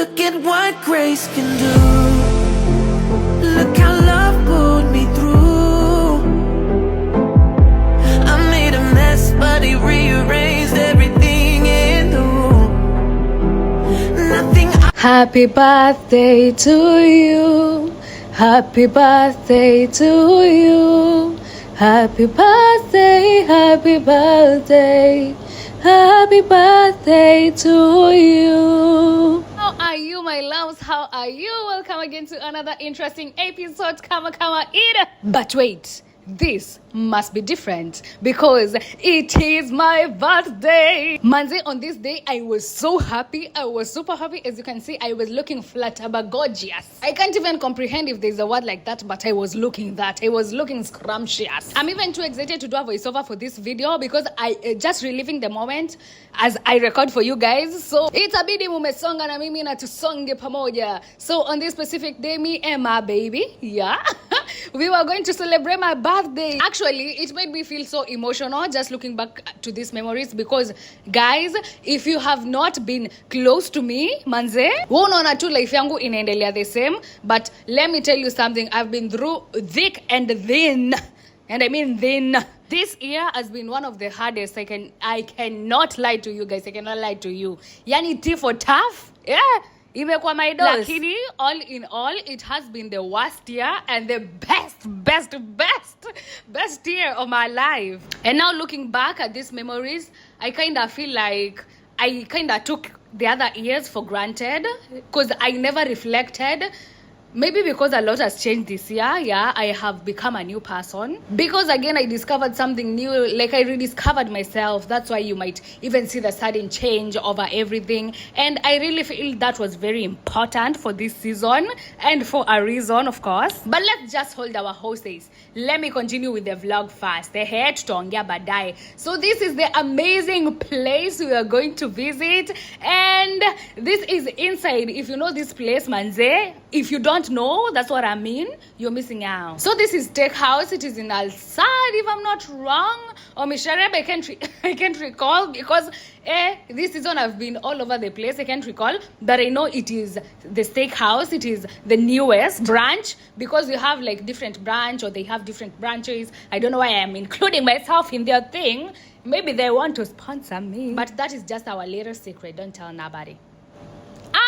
Look at what grace can do. Look how love pulled me through. I made a mess, but he rearranged everything in the room. Nothing. Happy birthday to you. Happy birthday to you. Happy birthday, happy birthday. Happy birthday to you. How are you, my loves? How are you? Welcome again to another interesting episode. Kama eat. But wait, this must be different because it is my birthday. Manze, on this day, I was so happy. I was super happy. As you can see, I was looking gorgeous. I can't even comprehend if there's a word like that, but I was looking that. I was looking scrumptious. I'm even too excited to do a voiceover for this video because I just reliving the moment as I record for you guys. So itabidi mumesonga na mimi na tusonge pamoja. So on this specific day, me and my baby, yeah, we were going to celebrate my birthday. Actually, it made me feel so emotional just looking back to these memories because, guys, if you have not been close to me, manze, unaona tu life yangu inaendelea the same. But let me tell you something, I've been through thick and thin. And I mean thin. This year has been one of the hardest. I cannot lie to you guys. I cannot lie to you. Yani T for tough. Yeah. Imekuwa my dose. Lakini, all in all, it has been the worst year and the best year of my life. And now looking back at these memories, I kind of feel like I kind of took the other years for granted because I never reflected. Maybe because a lot has changed this year, yeah, I have become a new person. Because again, I discovered something new, like I rediscovered myself. That's why you might even see the sudden change over everything. And I really feel that was very important for this season and for a reason, of course. But let's just hold our horses. Let me continue with the vlog first. The head tongia badai. So this is the amazing place we are going to visit. And this is inside. If you know this place, manze, if you don't know, that's what I mean, you're missing out. So this is Steakhouse. It is in Al-Sad, if I'm not wrong, or Mishareb. I can't recall because this season I've been all over the place. I can't recall, but I know it is the Steakhouse. It is the newest branch because you have like different branch or they have different branches. I don't know why I'm including myself in their thing. Maybe they want to sponsor me, but that is just our little secret. Don't tell nobody.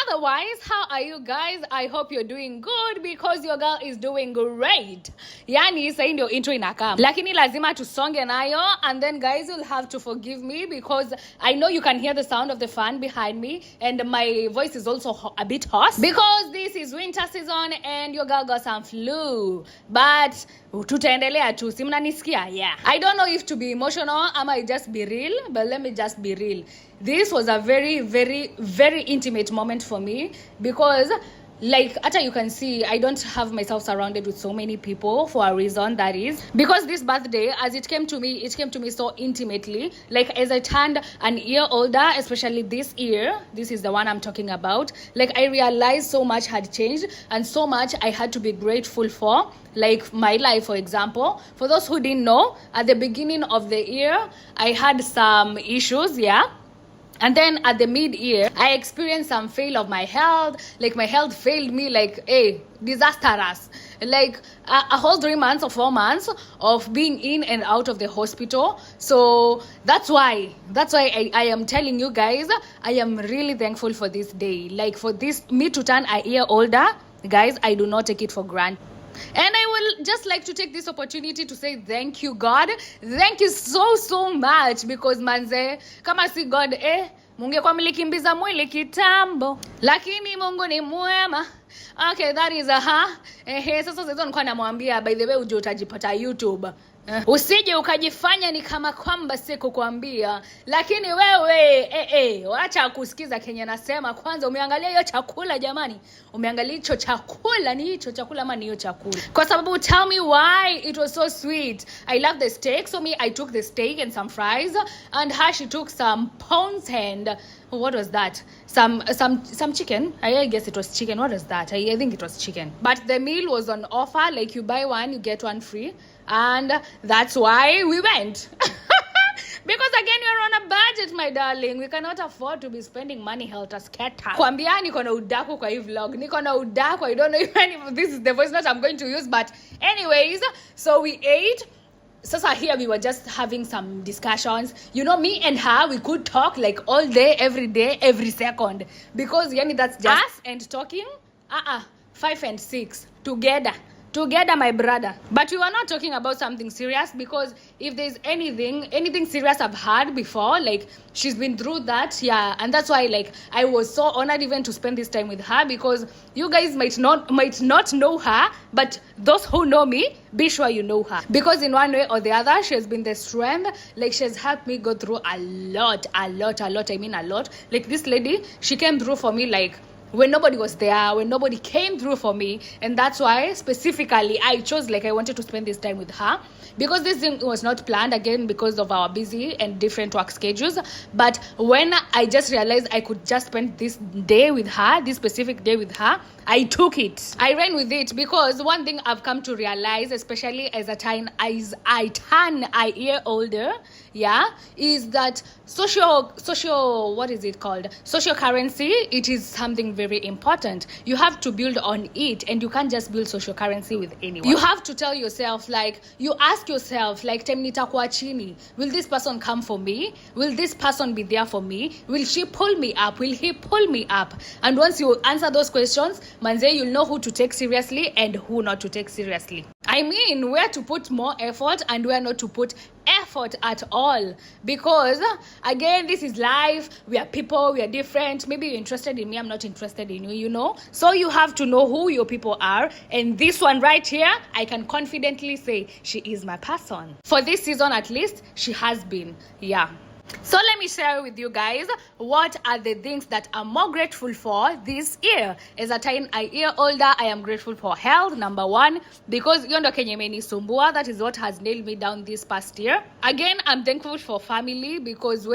Otherwise, how are you guys? I hope you're doing good because your girl is doing great. Yani, say ndio intro inakam. Lakini lazima tusonge nayo, and then guys, you'll have to forgive me because I know you can hear the sound of the fan behind me and my voice is also a bit hoarse because this is winter season and your girl got some flu. But tutaendelea tu, si mnanisikia? Yeah. I don't know if to be emotional, I might just be real, but let me just be real. This was a very, very, very intimate moment for me because, like, after you can see, I don't have myself surrounded with so many people for a reason, that is. Because this birthday, as it came to me so intimately. Like, as I turned an year older, especially this year, this is the one I'm talking about, like, I realized so much had changed and so much I had to be grateful for. Like my life, for example. For those who didn't know, at the beginning of the year, I had some issues, yeah. And then at the mid-year, I experienced some fail of my health. Like my health failed me like, disastrous. Like a whole 3 months or 4 months of being in and out of the hospital. So that's why I am telling you guys, I am really thankful for this day. Like for this, me to turn a year older, guys, I do not take it for granted. And I will just like to take this opportunity to say thank you, God. Thank you so much because manze, kama si God, mungekuwa mlikimbiza mwili kitambo. Lakini Mungu ni mwema. Okay, that is sasa sasa nilikuwa namwambia, by the way, uje utajipata YouTube. Usije ukajifanya ni kama kwamba sikukwambia, lakini wewe acha kusikiza Kenya nasema. Kwanza umeangalia hiyo chakula jamani, umeangalia hicho chakula, ni hicho chakula ama ni hiyo chakula? Kwa sababu tell me why it was so sweet. I love the steak, so I took the steak and some fries, and she took some prawns and what was that? Some chicken. I guess it was chicken. What was that? I think it was chicken. But the meal was on offer, like you buy one you get one free, and that's why we went. Because again, you're on a budget, my darling. We cannot afford to be spending money helter skelter. Kwambia niko na udaku kwa hii vlog. Niko na udaku. I don't know if this is the voice note I'm going to use, but anyways, so we ate. Sasa here we were just having some discussions. You know, me and her, we could talk like all day, every second. Because yani that's just us and talking. 5 and 6 together, my brother. But we were not talking about something serious, because if there's anything serious I've had before, like she's been through that, yeah, and that's why like I was so honored even to spend this time with her, because you guys might not know her, but those who know me, be sure you know her, because in one way or the other she has been the strength. Like she has helped me go through a lot. I mean a lot. Like this lady, she came through for me like when nobody was there, when nobody came through for me. And that's why specifically I chose, like I wanted to spend this time with her, because this thing was not planned, again because of our busy and different work schedules. But when I just realized I could just spend this day with her, this specific day with her, I took it. I ran with it, because one thing I've come to realize, especially as I turn a year older, yeah, is that social what is it called, social currency, it is something very important. You have to build on it, and you can't just build social currency with anyone. You have to tell yourself, like you ask yourself, like time nitakuwa chini, will this person come for me? Will this person be there for me? Will she pull me up? Will he pull me up? And once you answer those questions, manze, you'll know who to take seriously and who not to take seriously. I mean, where to put more effort and where not to put effort at all. Because again, this is life. We are people, we are different. Maybe you're interested in me, I'm not interested in you, you know. So you have to know who your people are. And this one right here, I can confidently say she is my person. For this season at least, she has been. Yeah. So let me share with you guys what are the things that I'm more grateful for this year. As I turn a year older, I am grateful for health, number one, because yondo kenye imenisumbua, that is what has nailed me down this past year. Again, I'm thankful for family, because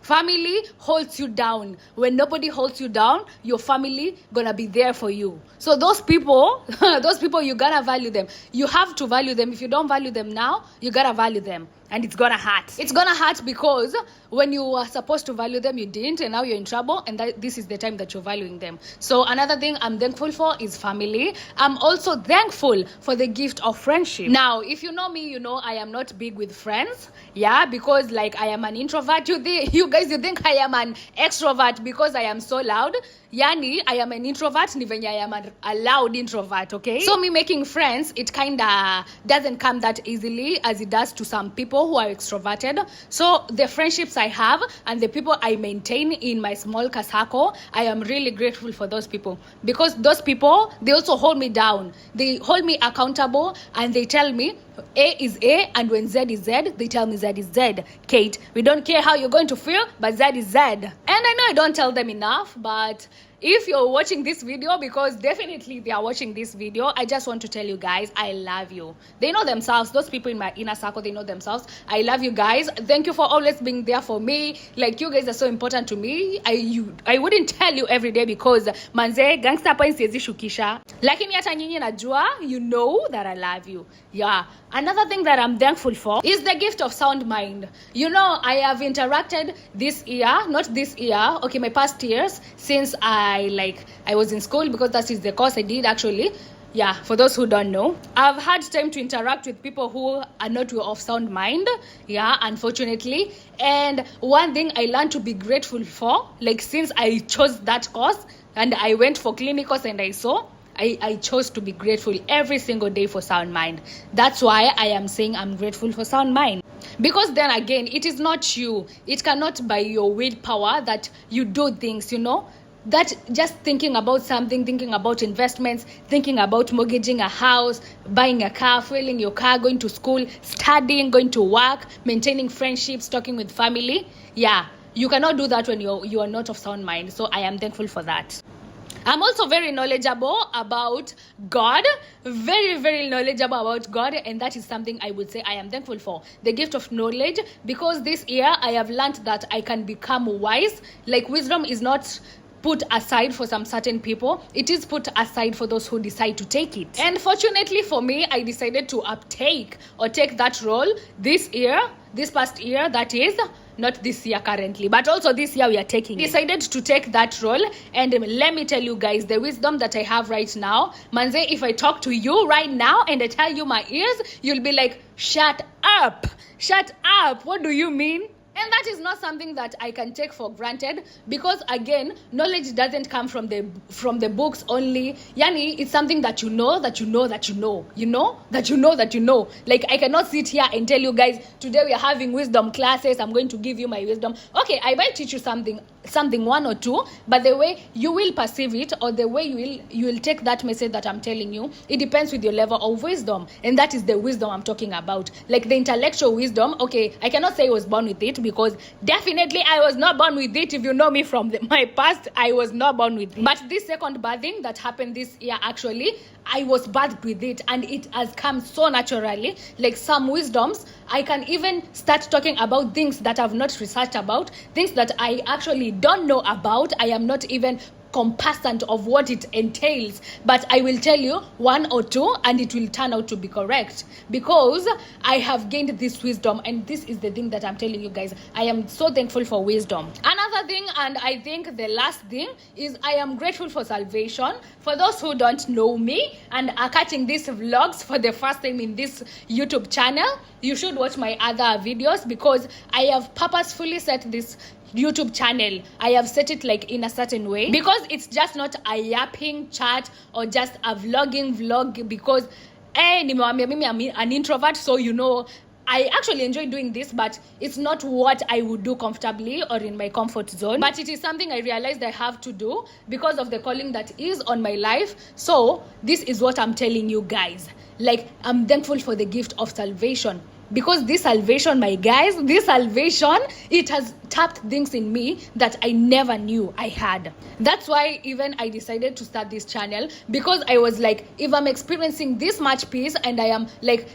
family holds you down. When nobody holds you down, your family gonna be there for you. So those people, you gotta value them. You have to value them. If you don't value them now, you gotta value them. And it's gonna hurt. It's gonna hurt because when you were supposed to value them, you didn't, and now you're in trouble, and this is the time that you're valuing them. So another thing I'm thankful for is family. I'm also thankful for the gift of friendship. Now, if you know me, you know I am not big with friends. Yeah, because like I am an introvert. You guys think I am an extrovert because I am so loud. Yani, I am an introvert, ni venye I am a loud introvert, okay? So me making friends, it kinda doesn't come that easily as it does to some people who are extroverted. So the friendships I have and the people I maintain in my small kasako, I am really grateful for those people, because those people, they also hold me down. They hold me accountable, and they tell me A is A, and when Z is Z, they tell me Z is Z. Kate, we don't care how you're going to feel, but Z is Z. And I know I don't tell them enough, but if you're watching this video, because definitely they are watching this video, I just want to tell you guys, I love you. They know themselves. Those people in my inner circle, they know themselves. I love you guys. Thank you for always being there for me. Like, you guys are so important to me. I wouldn't tell you every day, because manze gangster points siwezi shukisha. Lakini hata nyinyi najua, you know that I love you. Yeah. Another thing that I'm thankful for is the gift of sound mind. You know, I have interacted this year, not this year, okay, my past years, since I was in school, because that is the course I did actually. Yeah, for those who don't know, I've had time to interact with people who are not of sound mind. Yeah, unfortunately. And one thing I learned to be grateful for, like since I chose that course and I went for clinicals and I chose to be grateful every single day for sound mind. That's why I am saying I'm grateful for sound mind. Because then again, it is not you. It cannot by your willpower that you do things, you know. That just thinking about something, thinking about investments, thinking about mortgaging a house, buying a car, fueling your car, going to school, studying, going to work, maintaining friendships, talking with family. Yeah, you cannot do that when you are not of sound mind. So I am thankful for that. I'm also very knowledgeable about God, very knowledgeable about God, and that is something I would say I am thankful for. The gift of knowledge, because this year I have learned that I can become wise. Like, wisdom is not put aside for some certain people. It is put aside for those who decide to take it. And fortunately for me, I decided to take that role this past year, that is. Not this year currently, but also this year we are decided to take that role. And let me tell you guys, the wisdom that I have right now, manze, if I talk to you right now and I tell you my ears, you'll be like, shut up, what do you mean? And that is not something that I can take for granted, because again, knowledge doesn't come from the books only. Yani, it's something that you know. Like, I cannot sit here and tell you guys, today we are having wisdom classes, I'm going to give you my wisdom. Okay, I might teach you something one or two, but the way you will perceive it, or the way you will take that message that I'm telling you, it depends with your level of wisdom. And that is the wisdom I'm talking about. Like the intellectual wisdom, okay, I cannot say I was born with it, because definitely I was not born with it. If you know me from my past, I was not born with it. But this second birthing that happened this year, actually, I was birthed with it, and it has come so naturally. Like some wisdoms, I can even start talking about things that I've not researched about, things that I actually don't know about. I am not even compassant of what it entails, but I will tell you one or two and it will turn out to be correct, because I have gained this wisdom. And this is the thing that I'm telling you guys, I am so thankful for wisdom. Another thing, and I think the last thing, is I am grateful for salvation. For those who don't know me and are catching these vlogs for the first time in this YouTube channel, you should watch my other videos, because I have purposefully set this YouTube channel, I have set it like in a certain way, because it's just not a yapping chat or just a vlogging vlog, because nimewambia mimi I'm an introvert, so I actually enjoy doing this, but it's not what I would do comfortably or in my comfort zone. But it is something I realized I have to do because of the calling that is on my life. So this is what I'm telling you guys. Like, I'm thankful for the gift of salvation. Because this salvation, my guys, it has tapped things in me that I never knew I had. That's why even I decided to start this channel, because I was like, if I'm experiencing this much peace and I am like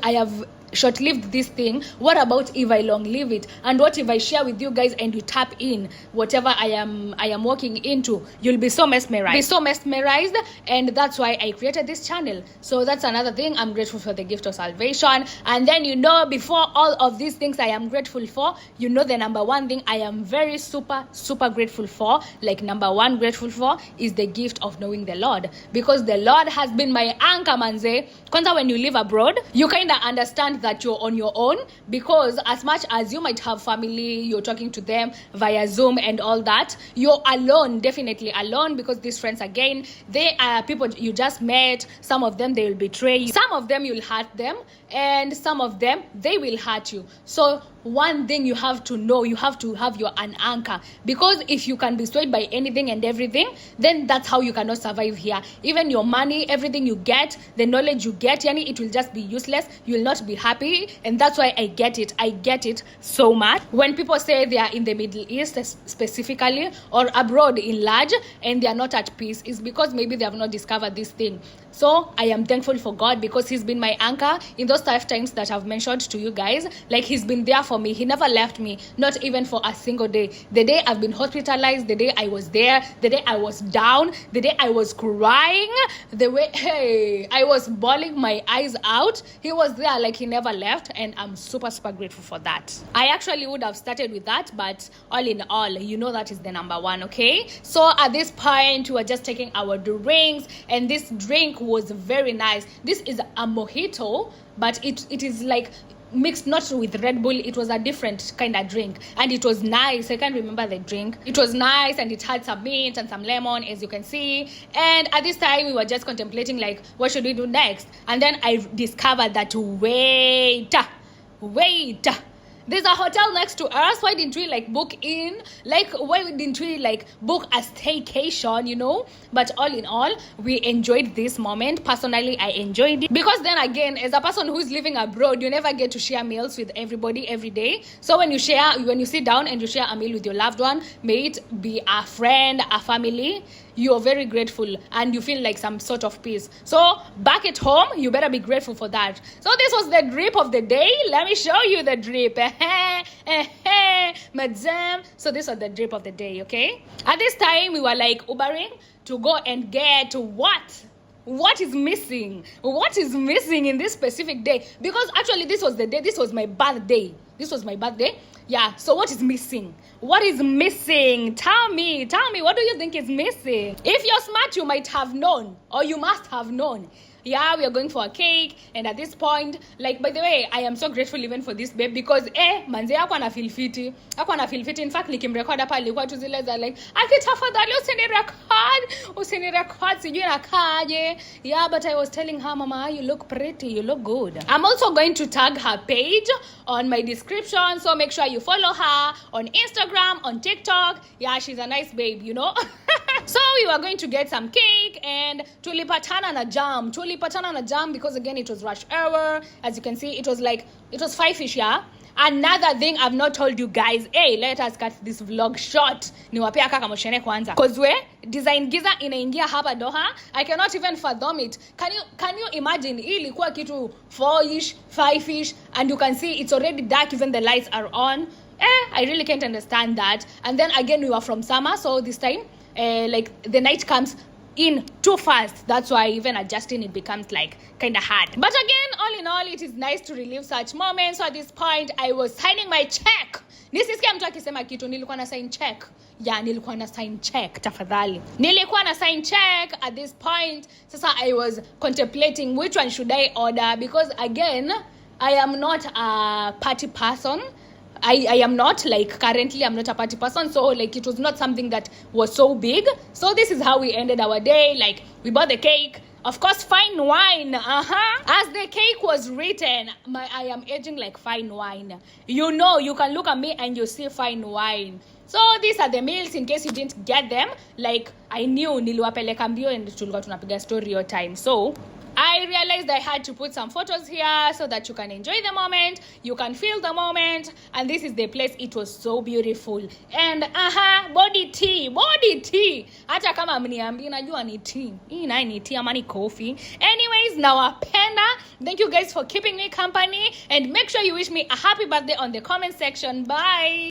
I have short-lived this thing, what about if I long-live it? And what if I share with you guys and you tap in whatever I am walking into? You'll be so mesmerized. And that's why I created this channel. So that's another thing. I'm grateful for the gift of salvation. And then before all of these things I am grateful for, the number one thing I am very super grateful for, like number one grateful for, is the gift of knowing the Lord. Because the Lord has been my anchor, manze. Kwanza, when you live abroad, you kind of understand that you're on your own, because as much as you might have family, you're talking to them via Zoom and all that, you're alone, definitely alone, because these friends, again, they are people you just met. Some of them, they will betray you, some of them you'll hurt them, and some of them, they will hurt you. So one thing you have to know, you have to have an anchor, because if you can be swayed by anything and everything, then that's how you cannot survive here. Even your money, everything you get, the knowledge you get, it will just be useless. You will not be happy. And that's why I get it so much when people say they are in the Middle East specifically, or abroad in large, and they are not at peace. Is because maybe they have not discovered this thing. So I am thankful for God, because he's been my anchor in those tough times that I've mentioned to you guys. Like, he's been there for me. He never left me, not even for a single day. The day I've been hospitalized, the day I was there, the day I was down, the day I was crying, the way I was bawling my eyes out, he was there. Like, he never left, and I'm super grateful for that. I actually would have started with that, but all in all, that is the number one. Okay, so at this point, we were just taking our drinks, and this drink was very nice. This is a mojito, but it is like mixed not with Red Bull. It was a different kind of drink, and it was nice. I can't remember the drink. It was nice, and it had some mint and some lemon, as you can see. And at this time, we were just contemplating, like, what should we do next? And then I discovered that wait, there's a hotel next to us. Why didn't we book in? Why didn't we book a staycation, But all in all, we enjoyed this moment. Personally, I enjoyed it, because then again, as a person who's living abroad, you never get to share meals with everybody every day. So when you sit down and you share a meal with your loved one, may it be a friend, a family, you're very grateful and you feel like some sort of peace. So back at home, you better be grateful for that. So this was the drip of the day. Let me show you the drip. madam. So this was the drip of the day, okay? At this time, we were like Ubering to go and get what? What is missing? What is missing in this specific day? Because actually, this was the day, this was my birthday. This was my birthday. Yeah, so what is missing? What is missing? Tell me, what do you think is missing? If you're smart, you might have known, or you must have known. Yeah, we are going for a cake, and at this point, like, by the way, I am so grateful even for this babe, because manze ako ana feel fiti. In fact, nikimrecord hapa alikuwa tu zile za like, akitafadhali usinirecord sijui nakaje. Yeah, but I was telling her, mama, you look pretty, you look good. I'm also going to tag her page on my description, so make sure you follow her on Instagram, on TikTok. Yeah, she's a nice babe, you know. So we were going to get some cake, and tulipatana na jam because again it was rush hour. As you can see, it was 5ish, yeah. Another thing I've not told you guys, let us cut this vlog short. Niwapea kaka moshene kwanza. Cause we design giza inaingia hapa Doha. I cannot even fathom it. Can you imagine ilikuwa kitu 4ish, 5ish, and you can see it's already dark, even the lights are on. I really can't understand that. And then again, we were from summer, so this time like the night comes in too fast. That's why even adjusting it becomes like kind of hard. But again, all in all, it is nice to relive such moments. So at this point, I was signing my check. Nisisikia mtu akisema kitu, nilikuwa na sign check. Yeah, nilikuwa na sign check, tafadhali. Nilikuwa na sign check at this point. Sasa I was contemplating which one should I order, because again, I am not a party person. I am not, like, currently I'm not a party person, so like it was not something that was so big. So this is how we ended our day. Like, we bought the cake, of course, fine wine. As the cake was written, I am aging like fine wine. You know, you can look at me and you see fine wine. So these are the meals in case you didn't get them. Like, I knew niliwapeleka mbio and tulikuwa tunapiga story your time. So I realized I had to put some photos here so that you can enjoy the moment, you can feel the moment, and this is the place. It was so beautiful. And body tea. Hata kama mniambi najua ni tea. Hii nayo ni tea ama ni coffee. Anyways, nawapenda. Thank you guys for keeping me company, and make sure you wish me a happy birthday on the comment section. Bye.